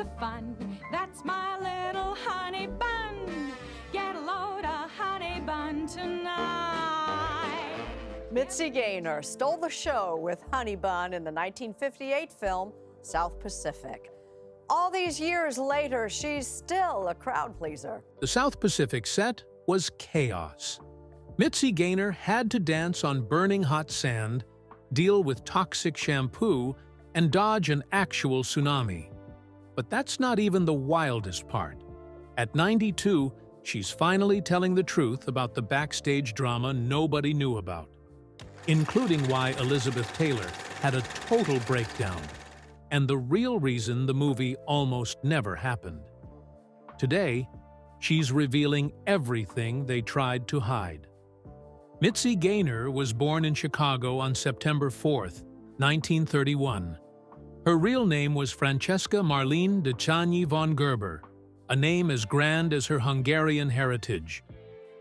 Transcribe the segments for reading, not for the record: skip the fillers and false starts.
of fun. That's my little honey bun. Get a load of honey bun tonight. Mitzi Gaynor stole the show with Honey Bun in the 1958 film South Pacific. All these years later, she's still a crowd pleaser. The South Pacific set was chaos. Mitzi Gaynor had to dance on burning hot sand, deal with toxic shampoo, and dodge an actual tsunami. But that's not even the wildest part. At 92, she's finally telling the truth about the backstage drama nobody knew about, including why Elizabeth Taylor had a total breakdown, and the real reason the movie almost never happened. Today, she's revealing everything they tried to hide. Mitzi Gaynor was born in Chicago on September 4, 1931. Her real name was Francesca Marlene Decányi von Gerber, a name as grand as her Hungarian heritage.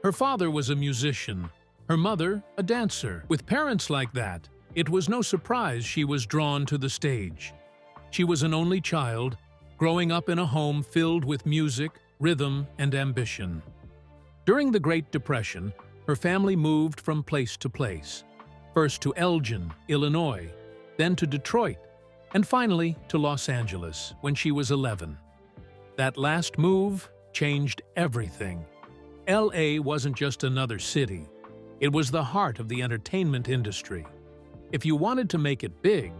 Her father was a musician, her mother a dancer. With parents like that, it was no surprise she was drawn to the stage. She was an only child, growing up in a home filled with music, rhythm, and ambition. During the Great Depression, her family moved from place to place, first to Elgin, Illinois, then to Detroit, and finally to Los Angeles when she was 11. That last move changed everything. LA wasn't just another city. It was the heart of the entertainment industry. If you wanted to make it big,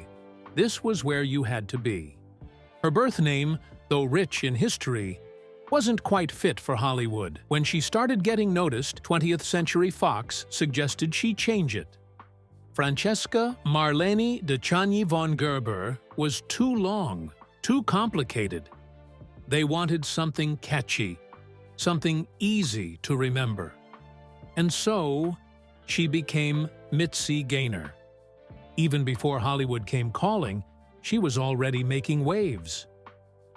this was where you had to be. Her birth name, though rich in history, wasn't quite fit for Hollywood. When she started getting noticed, 20th Century Fox suggested she change it. Francesca Marlene Decányi von Gerber was too long, too complicated. They wanted something catchy, something easy to remember. And so, she became Mitzi Gaynor. Even before Hollywood came calling, she was already making waves.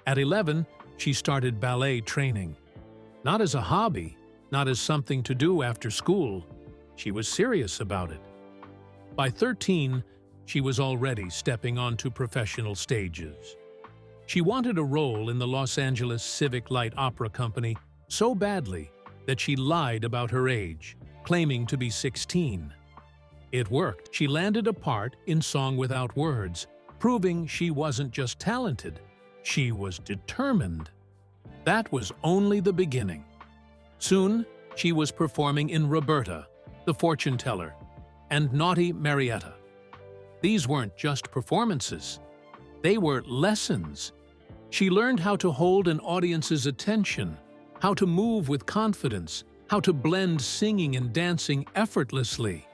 At 11, she started ballet training. Not as a hobby, not as something to do after school. She was serious about it. By 13, she was already stepping onto professional stages. She wanted a role in the Los Angeles Civic Light Opera Company so badly that she lied about her age, claiming to be 16. It worked. She landed a part in Song Without Words, proving she wasn't just talented, she was determined. That was only the beginning. Soon, she was performing in Roberta, The Fortune Teller, and Naughty Marietta. These weren't just performances. They were lessons. She learned how to hold an audience's attention, how to move with confidence, how to blend singing and dancing effortlessly.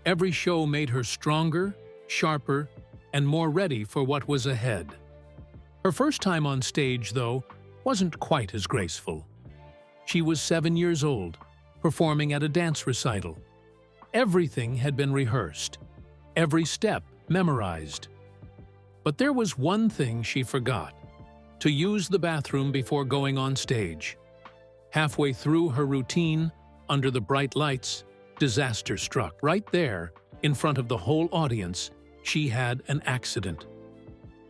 Every show made her stronger, sharper, and more ready for what was ahead. Her first time on stage, though, wasn't quite as graceful. She was 7 years old, performing at a dance recital. Everything had been rehearsed, every step memorized. But there was one thing she forgot: to use the bathroom before going on stage. Halfway through her routine, under the bright lights, disaster struck. Right there, in front of the whole audience, she had an accident.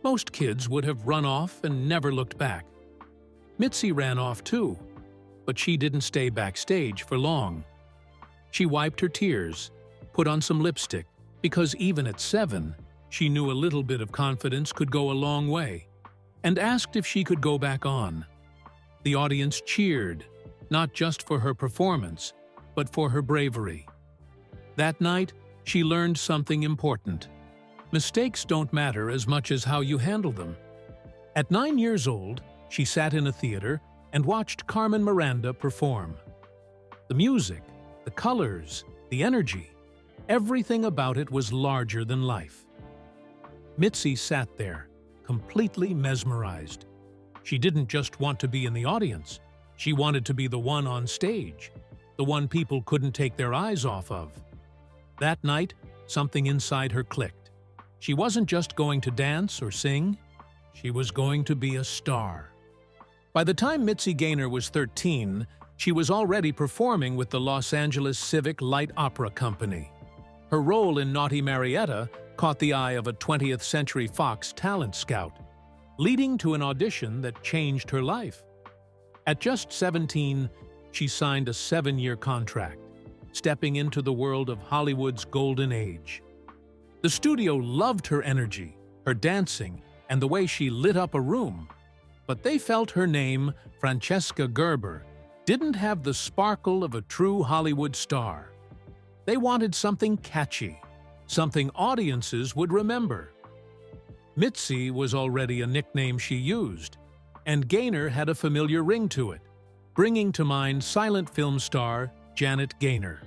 Most kids would have run off and never looked back. Mitzi ran off too, but she didn't stay backstage for long. She wiped her tears, put on some lipstick, because even at 7, she knew a little bit of confidence could go a long way, and asked if she could go back on. The audience cheered, not just for her performance, but for her bravery. That night, she learned something important. Mistakes don't matter as much as how you handle them. At 9 years old, she sat in a theater and watched Carmen Miranda perform. The music, the colors, the energy, everything about it was larger than life. Mitzi sat there, completely mesmerized. She didn't just want to be in the audience. She wanted to be the one on stage, the one people couldn't take their eyes off of. That night, something inside her clicked. She wasn't just going to dance or sing, she was going to be a star. By the time Mitzi Gaynor was 13, she was already performing with the Los Angeles Civic Light Opera Company. Her role in Naughty Marietta caught the eye of a 20th Century Fox talent scout. leading to an audition that changed her life. At just 17, she signed a 7-year contract, stepping into the world of Hollywood's golden age. The studio loved her energy, her dancing, and the way she lit up a room. But they felt her name, Francesca Gerber, didn't have the sparkle of a true Hollywood star. They wanted something catchy, something audiences would remember. Mitzi was already a nickname she used, and Gaynor had a familiar ring to it, bringing to mind silent film star Janet Gaynor.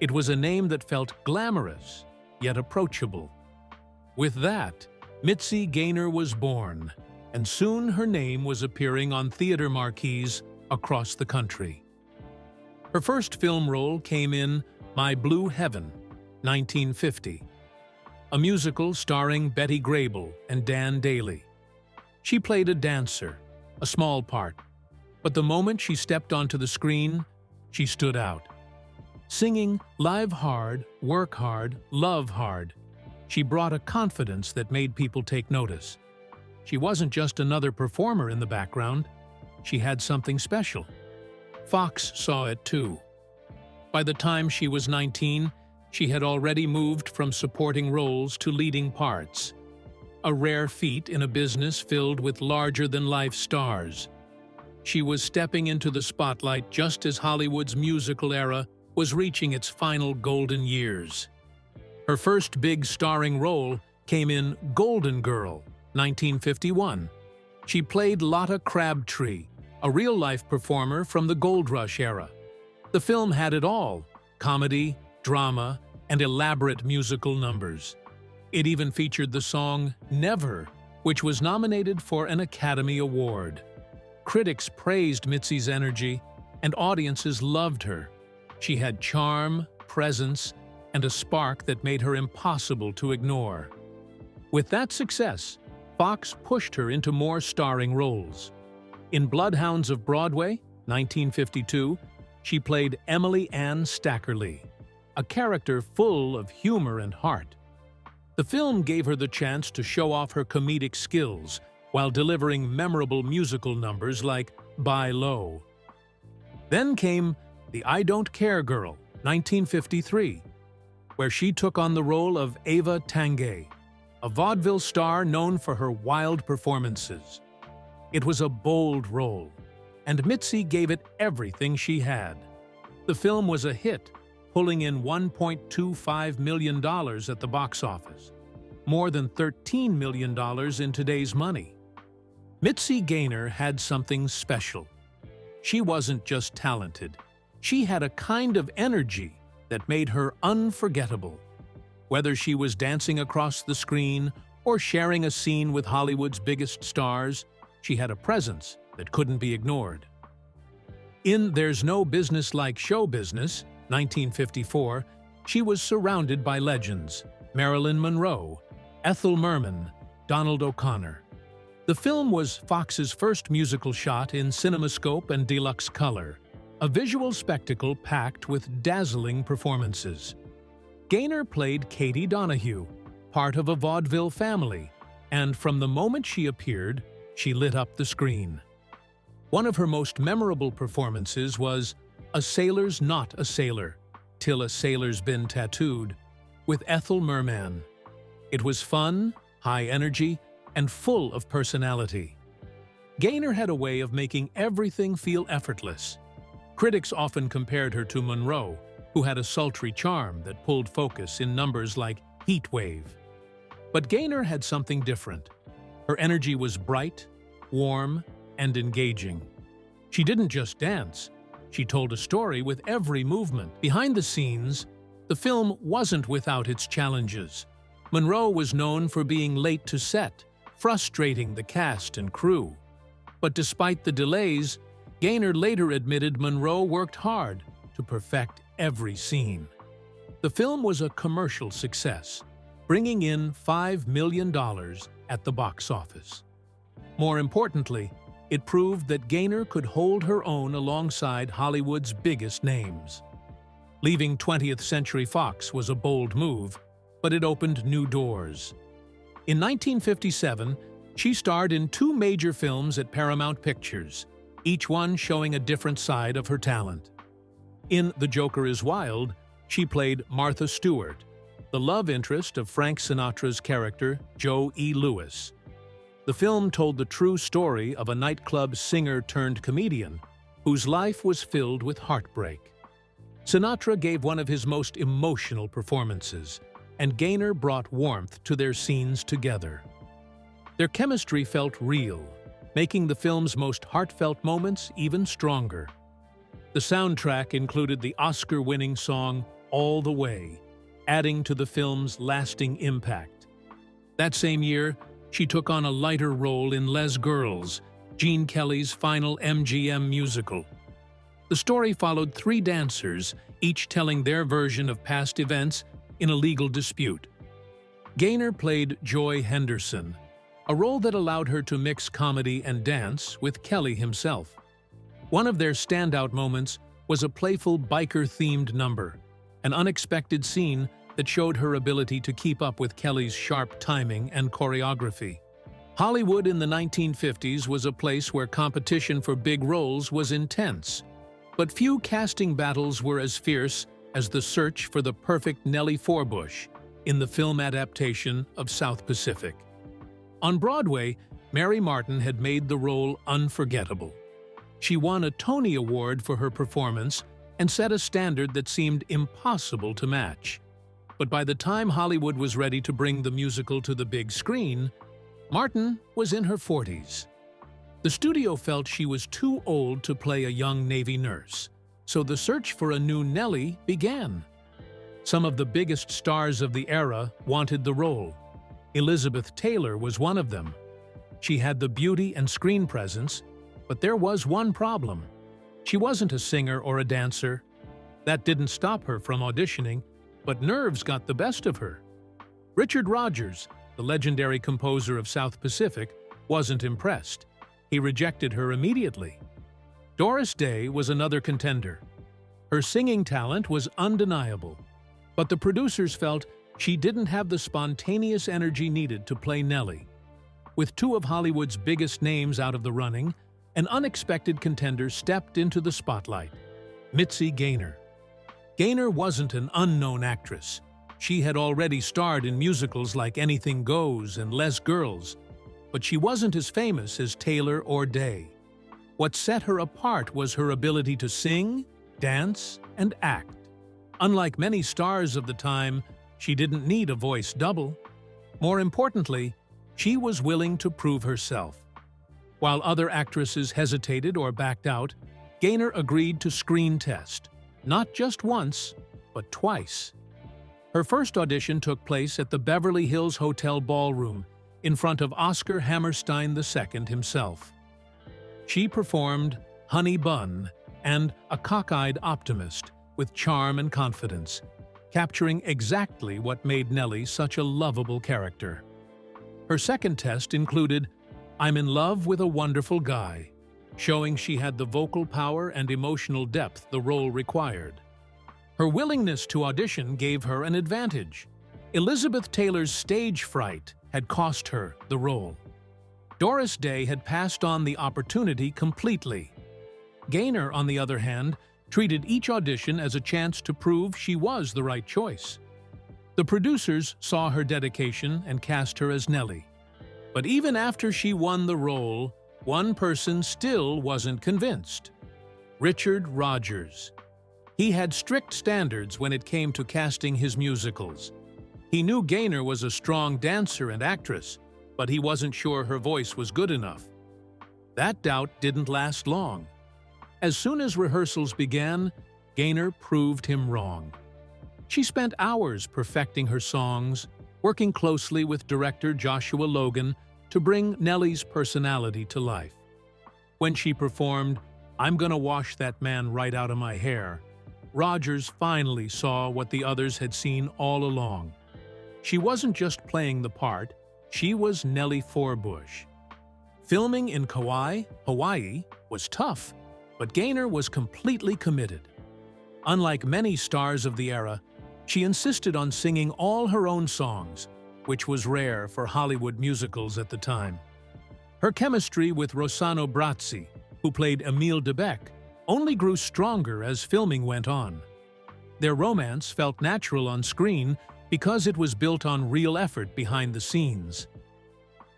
It was a name that felt glamorous, yet approachable. With that, Mitzi Gaynor was born, and soon her name was appearing on theater marquees across the country. Her first film role came in My Blue Heaven, 1950, a musical starring Betty Grable and Dan Daly. She played a dancer, a small part, but the moment she stepped onto the screen, she stood out. Singing Live Hard, Work Hard, Love Hard, she brought a confidence that made people take notice. She wasn't just another performer in the background, she had something special. Fox saw it too. By the time she was 19, she had already moved from supporting roles to leading parts. A rare feat in a business filled with larger-than-life stars. She was stepping into the spotlight just as Hollywood's musical era was reaching its final golden years. Her first big starring role came in Golden Girl, 1951. She played Lotta Crabtree, a real-life performer from the Gold Rush era. The film had it all: comedy, drama, and elaborate musical numbers. It even featured the song Never, which was nominated for an Academy Award. Critics praised Mitzi's energy, and audiences loved her. She had charm, presence, and a spark that made her impossible to ignore. With that success, Fox pushed her into more starring roles. In Bloodhounds of Broadway, 1952, she played Emily Ann Stackerly, a character full of humor and heart. The film gave her the chance to show off her comedic skills while delivering memorable musical numbers like Buy Low. Then came The I Don't Care Girl, 1953, where she took on the role of Ava Tanguay, a vaudeville star known for her wild performances. It was a bold role, and Mitzi gave it everything she had. The film was a hit, pulling in $1.25 million at the box office, more than $13 million in today's money. Mitzi Gaynor had something special. She wasn't just talented. She had a kind of energy that made her unforgettable. Whether she was dancing across the screen or sharing a scene with Hollywood's biggest stars, she had a presence that couldn't be ignored. In There's No Business Like Show Business, 1954, she was surrounded by legends: Marilyn Monroe, Ethel Merman, Donald O'Connor. The film was Fox's first musical shot in CinemaScope and Deluxe Color, a visual spectacle packed with dazzling performances. Gaynor played Katie Donahue, part of a vaudeville family, and from the moment she appeared, she lit up the screen. One of her most memorable performances was A Sailor's Not a Sailor, Till a Sailor's Been Tattooed, with Ethel Merman. It was fun, high energy, and full of personality. Gaynor had a way of making everything feel effortless. Critics often compared her to Monroe, who had a sultry charm that pulled focus in numbers like Heat Wave. But Gaynor had something different. Her energy was bright, warm, and engaging. She didn't just dance, she told a story with every movement. Behind the scenes, the film wasn't without its challenges. Monroe was known for being late to set, frustrating the cast and crew. But despite the delays, Gaynor later admitted Monroe worked hard to perfect every scene. The film was a commercial success, bringing in $5 million at the box office. More importantly, it proved that Gaynor could hold her own alongside Hollywood's biggest names. Leaving 20th Century Fox was a bold move, but it opened new doors. In 1957, She starred in 2 major films at Paramount Pictures, each one showing a different side of her talent. In The Joker is Wild, she played Martha Stewart, the love interest of Frank Sinatra's character, Joe E. Lewis. The film told the true story of a nightclub singer-turned-comedian whose life was filled with heartbreak. Sinatra gave one of his most emotional performances, and Gaynor brought warmth to their scenes together. Their chemistry felt real, making the film's most heartfelt moments even stronger. The soundtrack included the Oscar-winning song All the Way, adding to the film's lasting impact. That same year, she took on a lighter role in Les Girls, Gene Kelly's final MGM musical. The story followed 3 dancers, each telling their version of past events in a legal dispute. Gaynor played Joy Henderson, a role that allowed her to mix comedy and dance with Kelly himself. One of their standout moments was a playful biker-themed number, an unexpected scene that showed her ability to keep up with Kelly's sharp timing and choreography. Hollywood in the 1950s was a place where competition for big roles was intense, but few casting battles were as fierce as the search for the perfect Nellie Forbush in the film adaptation of South Pacific. On Broadway, Mary Martin had made the role unforgettable. She won a Tony Award for her performance and set a standard that seemed impossible to match. But by the time Hollywood was ready to bring the musical to the big screen, Martin was in her 40s. The studio felt she was too old to play a young Navy nurse, so the search for a new Nellie began. Some of the biggest stars of the era wanted the role. Elizabeth Taylor was one of them. She had the beauty and screen presence, but there was one problem. She wasn't a singer or a dancer. That didn't stop her from auditioning, but nerves got the best of her. Richard Rodgers, the legendary composer of South Pacific, wasn't impressed. He rejected her immediately. Doris Day was another contender. Her singing talent was undeniable, but the producers felt she didn't have the spontaneous energy needed to play Nellie. With 2 of Hollywood's biggest names out of the running, an unexpected contender stepped into the spotlight: Mitzi Gaynor. Gaynor wasn't an unknown actress. She had already starred in musicals like Anything Goes and Les Girls, but she wasn't as famous as Taylor or Day. What set her apart was her ability to sing, dance, and act. Unlike many stars of the time, she didn't need a voice double. More importantly, she was willing to prove herself. While other actresses hesitated or backed out, Gaynor agreed to screen test, not just once, but twice. Her first audition took place at the Beverly Hills Hotel Ballroom in front of Oscar Hammerstein II himself. She performed Honey Bun and A Cockeyed Optimist with charm and confidence, capturing exactly what made Nellie such a lovable character. Her second test included I'm in Love with a Wonderful Guy, showing she had the vocal power and emotional depth the role required. Her willingness to audition gave her an advantage. Elizabeth Taylor's stage fright had cost her the role. Doris Day had passed on the opportunity completely. Gaynor, on the other hand, treated each audition as a chance to prove she was the right choice. The producers saw her dedication and cast her as Nellie. But even after she won the role, one person still wasn't convinced: Richard Rodgers. He had strict standards when it came to casting his musicals. He knew Gaynor was a strong dancer and actress, but he wasn't sure her voice was good enough. That doubt didn't last long. As soon as rehearsals began, Gaynor proved him wrong. She spent hours perfecting her songs, working closely with director Joshua Logan to bring Nellie's personality to life. When she performed I'm Gonna Wash That Man Right Out of My Hair, Rodgers finally saw what the others had seen all along. She wasn't just playing the part, she was Nellie Forbush. Filming in Kauai, Hawaii, was tough, but Gaynor was completely committed. Unlike many stars of the era, she insisted on singing all her own songs, which was rare for Hollywood musicals at the time. Her chemistry with Rossano Brazzi, who played Emile Debec, only grew stronger as filming went on. Their romance felt natural on screen because it was built on real effort behind the scenes.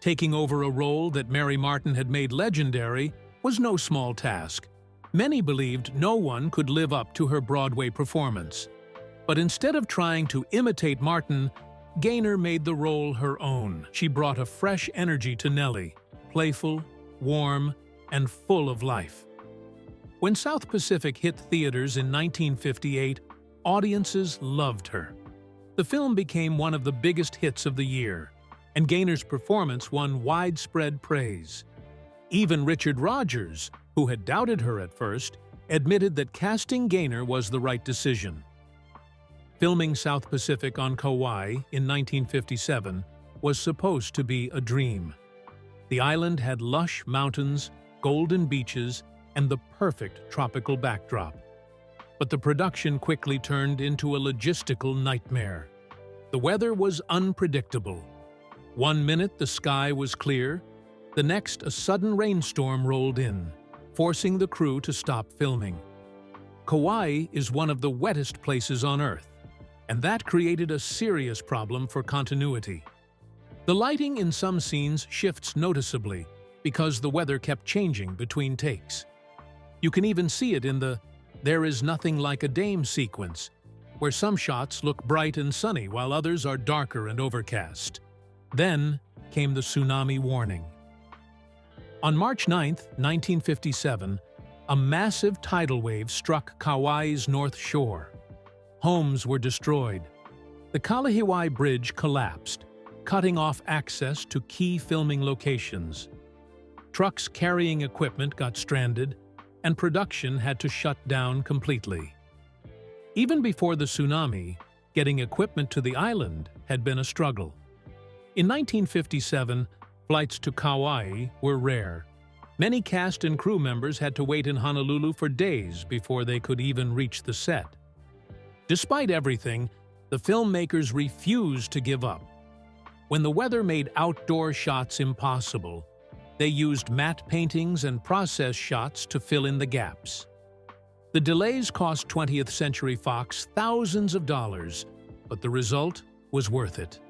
Taking over a role that Mary Martin had made legendary was no small task. Many believed no one could live up to her Broadway performance. But instead of trying to imitate Martin, Gaynor made the role her own. She brought a fresh energy to Nellie, playful, warm, and full of life. When South Pacific hit theaters in 1958, audiences loved her. The film became one of the biggest hits of the year, and Gaynor's performance won widespread praise. Even Richard Rodgers, who had doubted her at first, admitted that casting Gaynor was the right decision. Filming South Pacific on Kauai in 1957 was supposed to be a dream. The island had lush mountains, golden beaches, and the perfect tropical backdrop. But the production quickly turned into a logistical nightmare. The weather was unpredictable. One minute the sky was clear, the next a sudden rainstorm rolled in, forcing the crew to stop filming. Kauai is one of the wettest places on Earth, and that created a serious problem for continuity. The lighting in some scenes shifts noticeably because the weather kept changing between takes. You can even see it in the "There is nothing like a dame" sequence, where some shots look bright and sunny while others are darker and overcast. Then came the tsunami warning. On March 9, 1957, a massive tidal wave struck Kauai's north shore. Homes were destroyed. The Kalahiwai Bridge collapsed, cutting off access to key filming locations. Trucks carrying equipment got stranded, and production had to shut down completely. Even before the tsunami, getting equipment to the island had been a struggle. In 1957, flights to Kauai were rare. Many cast and crew members had to wait in Honolulu for days before they could even reach the set. Despite everything, the filmmakers refused to give up. When the weather made outdoor shots impossible, they used matte paintings and process shots to fill in the gaps. The delays cost 20th Century Fox thousands of dollars, but the result was worth it.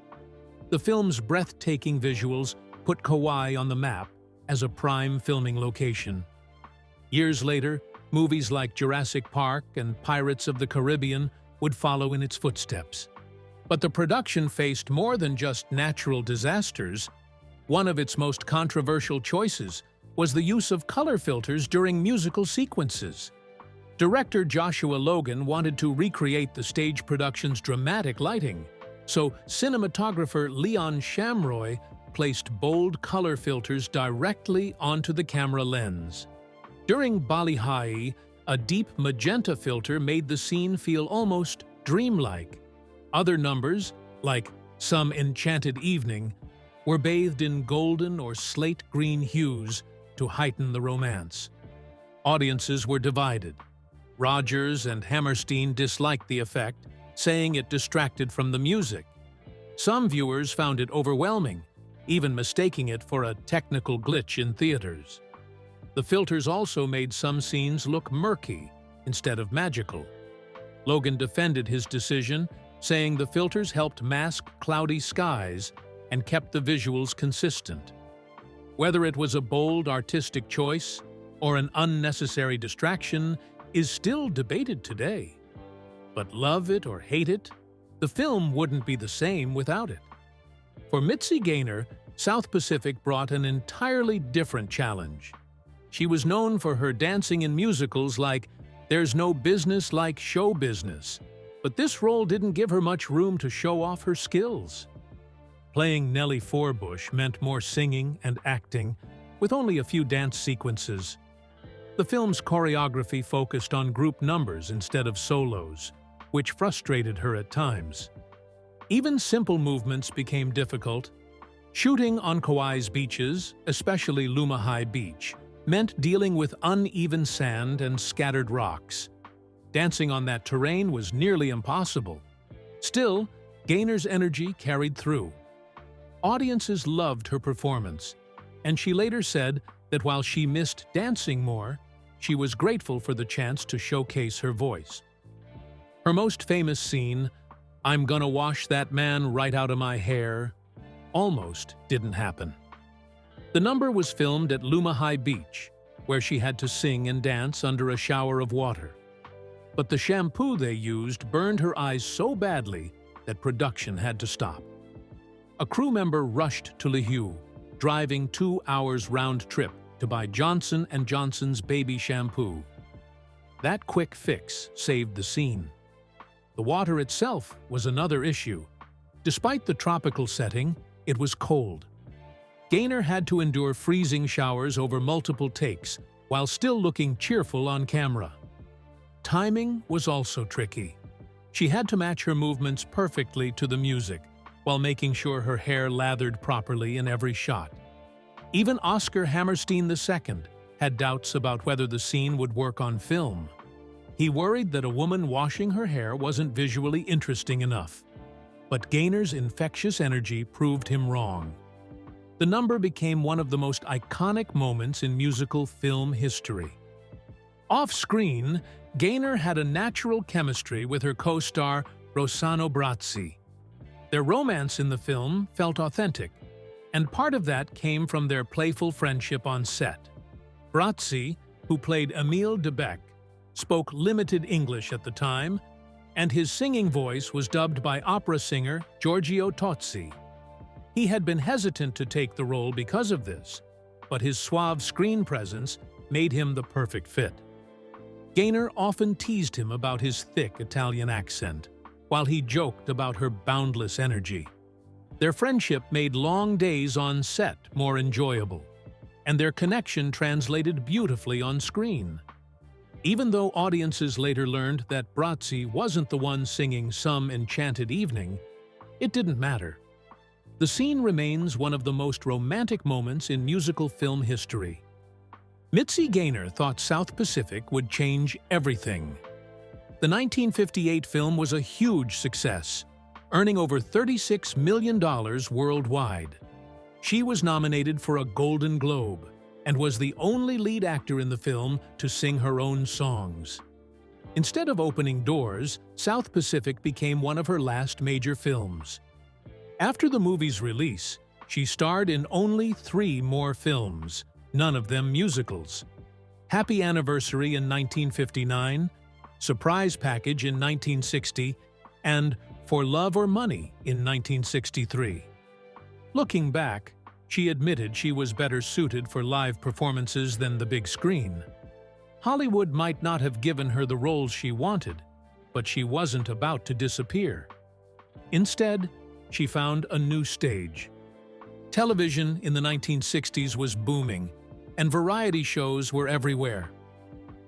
The film's breathtaking visuals put Kauai on the map as a prime filming location. Years later, movies like Jurassic Park and Pirates of the Caribbean would follow in its footsteps. But the production faced more than just natural disasters. One of its most controversial choices was the use of color filters during musical sequences. Director Joshua Logan wanted to recreate the stage production's dramatic lighting, so cinematographer Leon Shamroy placed bold color filters directly onto the camera lens. During Balihai, a deep magenta filter made the scene feel almost dreamlike. Other numbers, like Some Enchanted Evening, were bathed in golden or slate-green hues to heighten the romance. Audiences were divided. Rodgers and Hammerstein disliked the effect, saying it distracted from the music. Some viewers found it overwhelming, even mistaking it for a technical glitch in theaters. The filters also made some scenes look murky instead of magical. Logan defended his decision, saying the filters helped mask cloudy skies and kept the visuals consistent. Whether it was a bold artistic choice or an unnecessary distraction is still debated today. But love it or hate it, the film wouldn't be the same without it. For Mitzi Gaynor, South Pacific brought an entirely different challenge. She was known for her dancing in musicals like There's No Business Like Show Business, but this role didn't give her much room to show off her skills. Playing Nellie Forbush meant more singing and acting, with only a few dance sequences. The film's choreography focused on group numbers instead of solos, which frustrated her at times. Even simple movements became difficult. Shooting on Kauai's beaches, especially Lumahai Beach, meant dealing with uneven sand and scattered rocks. Dancing on that terrain was nearly impossible. Still, Gaynor's energy carried through. Audiences loved her performance, and she later said that while she missed dancing more, she was grateful for the chance to showcase her voice. Her most famous scene, "I'm gonna wash that man right out of my hair," almost didn't happen. The number was filmed at Lumahigh Beach, where she had to sing and dance under a shower of water. But the shampoo they used burned her eyes so badly that production had to stop. A crew member rushed to Lihue, driving 2 hours round trip to buy Johnson & Johnson's baby shampoo. That quick fix saved the scene. The water itself was another issue. Despite the tropical setting, it was cold. Gaynor had to endure freezing showers over multiple takes while still looking cheerful on camera. Timing was also tricky. She had to match her movements perfectly to the music while making sure her hair lathered properly in every shot. Even Oscar Hammerstein II had doubts about whether the scene would work on film. He worried that a woman washing her hair wasn't visually interesting enough. But Gaynor's infectious energy proved him wrong. The number became one of the most iconic moments in musical film history. Off-screen, Gaynor had a natural chemistry with her co-star Rossano Brazzi. Their romance in the film felt authentic, and part of that came from their playful friendship on set. Brazzi, who played Emile Debec, spoke limited English at the time, and his singing voice was dubbed by opera singer Giorgio Tozzi. He had been hesitant to take the role because of this, but his suave screen presence made him the perfect fit. Gaynor often teased him about his thick Italian accent, while he joked about her boundless energy. Their friendship made long days on set more enjoyable, and their connection translated beautifully on screen. Even though audiences later learned that Brazzi wasn't the one singing Some Enchanted Evening, it didn't matter. The scene remains one of the most romantic moments in musical film history. Mitzi Gaynor thought South Pacific would change everything. The 1958 film was a huge success, earning over $36 million worldwide. She was nominated for a Golden Globe and was the only lead actor in the film to sing her own songs. Instead of opening doors, South Pacific became one of her last major films. After the movie's release, she starred in only 3 more films, none of them musicals. Happy Anniversary in 1959, Surprise Package in 1960, and For Love or Money in 1963. Looking back, she admitted she was better suited for live performances than the big screen. Hollywood might not have given her the roles she wanted, but she wasn't about to disappear. Instead, she found a new stage. Television in the 1960s was booming, and variety shows were everywhere.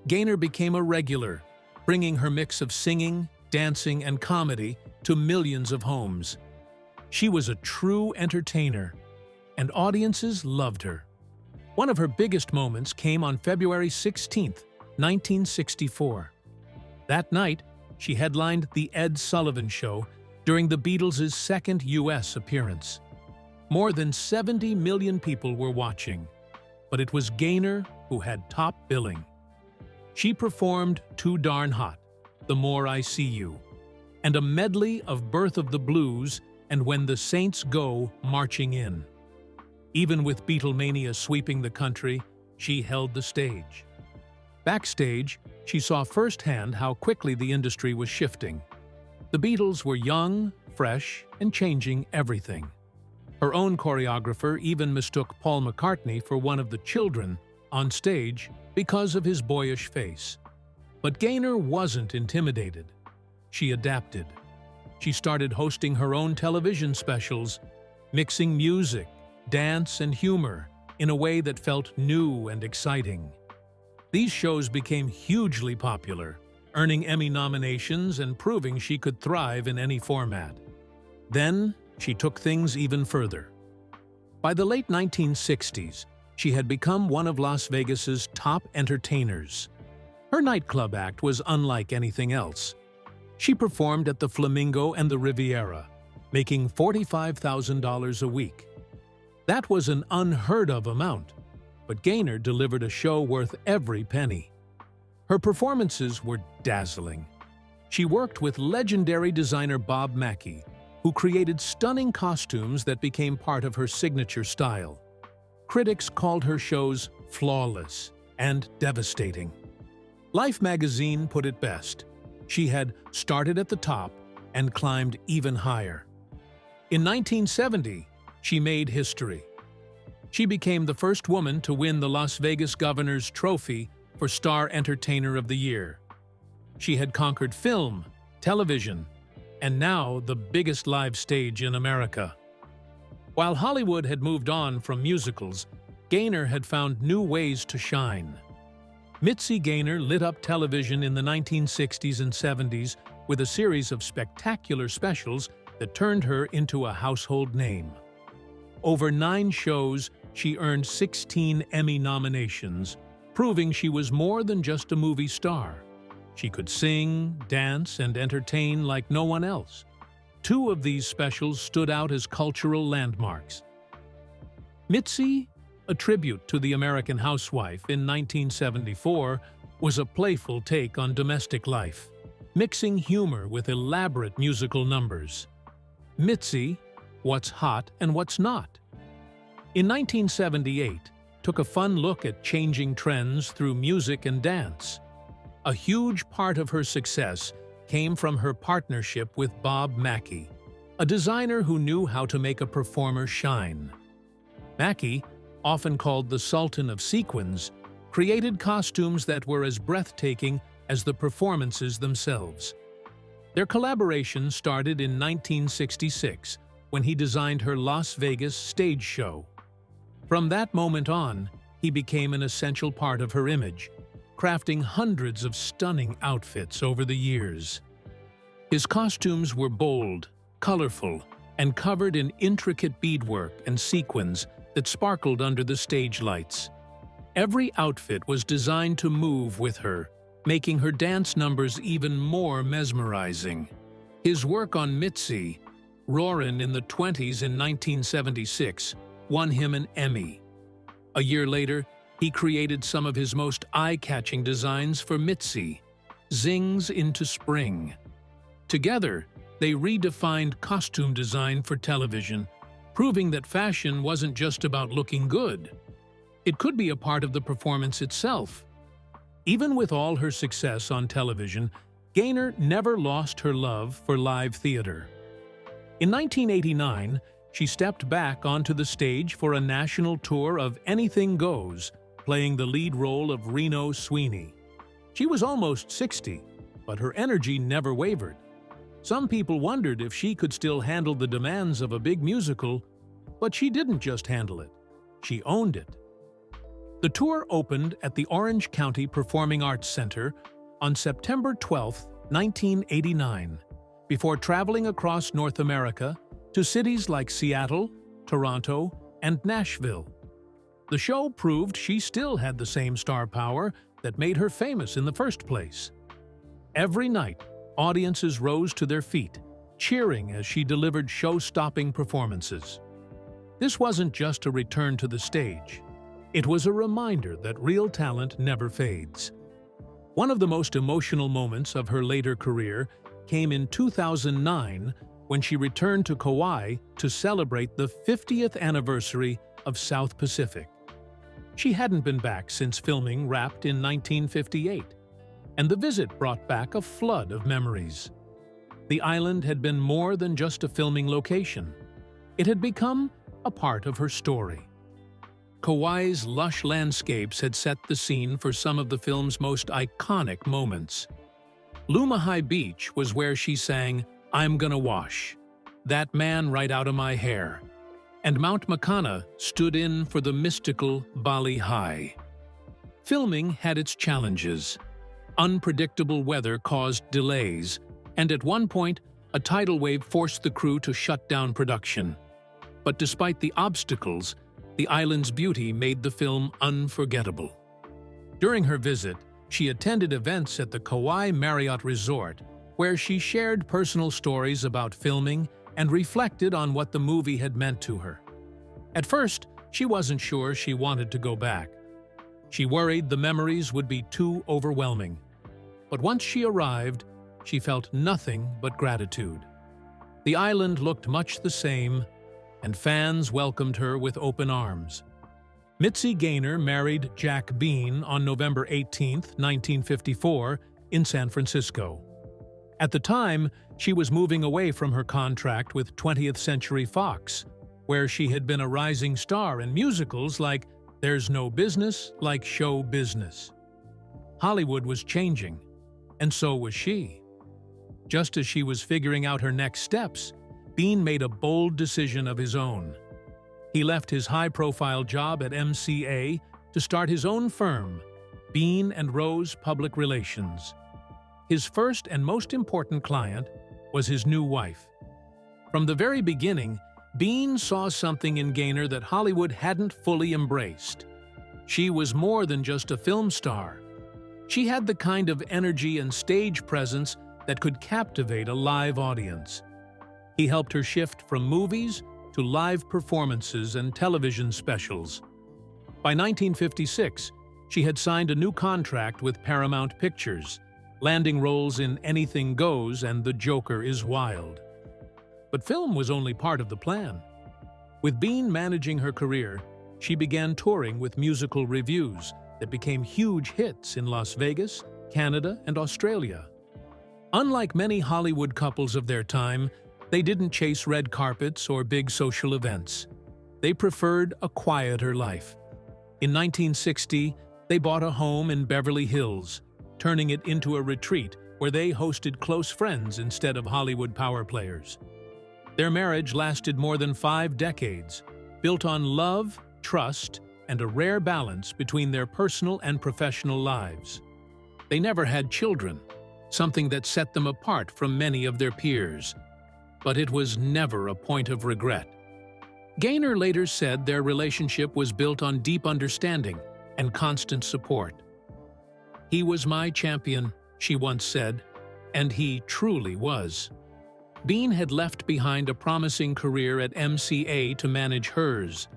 Gaynor became a regular, bringing her mix of singing, dancing, and comedy to millions of homes. She was a true entertainer, and audiences loved her. One of her biggest moments came on February 16, 1964. That night, she headlined The Ed Sullivan Show during the Beatles' second U.S. appearance. More than 70 million people were watching, but it was Gaynor who had top billing. She performed Too Darn Hot, The More I See You, and a medley of Birth of the Blues and When the Saints Go Marching In. Even with Beatlemania sweeping the country, she held the stage. Backstage, she saw firsthand how quickly the industry was shifting. The Beatles were young, fresh, and changing everything. Her own choreographer even mistook Paul McCartney for one of the children on stage because of his boyish face. But Gaynor wasn't intimidated. She adapted. She started hosting her own television specials, mixing music, dance, and humor in a way that felt new and exciting. These shows became hugely popular, earning Emmy nominations and proving she could thrive in any format. Then, she took things even further. By the late 1960s, she had become one of Las Vegas's top entertainers. Her nightclub act was unlike anything else. She performed at the Flamingo and the Riviera, making $45,000 a week. That was an unheard-of amount, but Gaynor delivered a show worth every penny. Her performances were dazzling. She worked with legendary designer Bob Mackie, who created stunning costumes that became part of her signature style. Critics called her shows flawless and devastating. Life magazine put it best. She had started at the top and climbed even higher. In 1970, she made history. She became the first woman to win the Las Vegas Governor's Trophy for Star Entertainer of the Year. She had conquered film, television, and now the biggest live stage in America. While Hollywood had moved on from musicals, Gaynor had found new ways to shine. Mitzi Gaynor lit up television in the 1960s and 70s with a series of spectacular specials that turned her into a household name. Over 9 shows, she earned 16 Emmy nominations, proving she was more than just a movie star. She could sing, dance, and entertain like no one else. 2 of these specials stood out as cultural landmarks. Mitzi, a tribute to the American housewife in 1974, was a playful take on domestic life, mixing humor with elaborate musical numbers. Mitzi, What's Hot and What's Not? In 1978, took a fun look at changing trends through music and dance. A huge part of her success came from her partnership with Bob Mackie, a designer who knew how to make a performer shine. Mackie, often called the Sultan of Sequins, created costumes that were as breathtaking as the performances themselves. Their collaboration started in 1966 when he designed her Las Vegas stage show. From that moment on, he became an essential part of her image, crafting hundreds of stunning outfits over the years. His costumes were bold, colorful, and covered in intricate beadwork and sequins that sparkled under the stage lights. Every outfit was designed to move with her, making her dance numbers even more mesmerizing. His work on Mitzi, Roarin' in the 20s in 1976, won him an Emmy. A year later, he created some of his most eye-catching designs for Mitzi, Zings into Spring. Together, they redefined costume design for television, proving that fashion wasn't just about looking good. It could be a part of the performance itself. Even with all her success on television, Gaynor never lost her love for live theater. In 1989, she stepped back onto the stage for a national tour of Anything Goes, playing the lead role of Reno Sweeney. She was almost 60, but her energy never wavered. Some people wondered if she could still handle the demands of a big musical, but she didn't just handle it. She owned it. The tour opened at the Orange County Performing Arts Center on September 12, 1989, before traveling across North America to cities like Seattle, Toronto, and Nashville. The show proved she still had the same star power that made her famous in the first place. Every night, audiences rose to their feet, cheering as she delivered show-stopping performances. This wasn't just a return to the stage. It was a reminder that real talent never fades. One of the most emotional moments of her later career came in 2009 when she returned to Kauai to celebrate the 50th anniversary of South Pacific. She hadn't been back since filming wrapped in 1958, and the visit brought back a flood of memories. The island had been more than just a filming location. It had become a part of her story. Kauai's lush landscapes had set the scene for some of the film's most iconic moments. Lumahai Beach was where she sang "I'm Gonna Wash," "That Man Right Out of My Hair," and Mount Makana stood in for the mystical Bali High. Filming had its challenges. Unpredictable weather caused delays, and at one point, a tidal wave forced the crew to shut down production. But despite the obstacles, the island's beauty made the film unforgettable. During her visit, she attended events at the Kauai Marriott Resort, where she shared personal stories about filming and reflected on what the movie had meant to her. At first, she wasn't sure she wanted to go back. She worried the memories would be too overwhelming. But once she arrived, she felt nothing but gratitude. The island looked much the same, and fans welcomed her with open arms. Mitzi Gaynor married Jack Bean on November 18, 1954, in San Francisco. At the time, she was moving away from her contract with 20th Century Fox, where she had been a rising star in musicals like There's No Business Like Show Business. Hollywood was changing, and so was she. Just as she was figuring out her next steps, Bean made a bold decision of his own. He left his high-profile job at MCA to start his own firm, Bean & Rose Public Relations. His first and most important client was his new wife. From the very beginning, Bean saw something in Gaynor that Hollywood hadn't fully embraced. She was more than just a film star. She had the kind of energy and stage presence that could captivate a live audience. He helped her shift from movies to live performances and television specials. By 1956, she had signed a new contract with Paramount Pictures, landing roles in Anything Goes and The Joker is Wild. But film was only part of the plan. With Bean managing her career, she began touring with musical revues that became huge hits in Las Vegas, Canada, and Australia. Unlike many Hollywood couples of their time, they didn't chase red carpets or big social events. They preferred a quieter life. In 1960, they bought a home in Beverly Hills, turning it into a retreat where they hosted close friends instead of Hollywood power players. Their marriage lasted more than 5 decades, built on love, trust, and a rare balance between their personal and professional lives. They never had children, something that set them apart from many of their peers. But it was never a point of regret. Gaynor later said their relationship was built on deep understanding and constant support. "He was my champion," she once said, and he truly was. Bean had left behind a promising career at MCA to manage hers,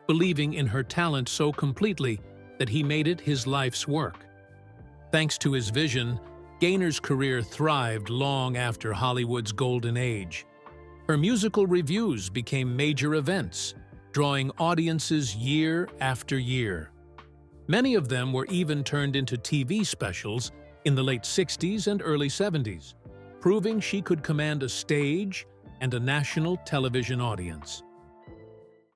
believing in her talent so completely that he made it his life's work. Thanks to his vision, Gaynor's career thrived long after Hollywood's golden age. Her musical revues became major events, drawing audiences year after year. Many of them were even turned into TV specials in the late 60s and early 70s, proving she could command a stage and a national television audience.